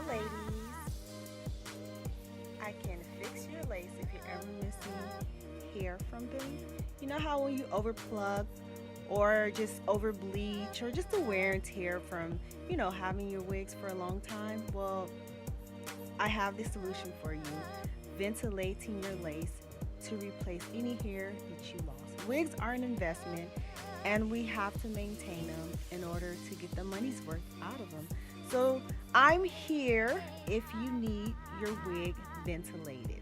ladies, I can fix your lace if you're ever missing hair from them. You know how when you overplug or just over bleach or just the wear and tear from, having your wigs for a long time? Well, I have the solution for you. Ventilating your lace to replace any hair that you lost. Wigs are an investment and we have to maintain them in order to get the money's worth out of them. So I'm here if you need your wig ventilated.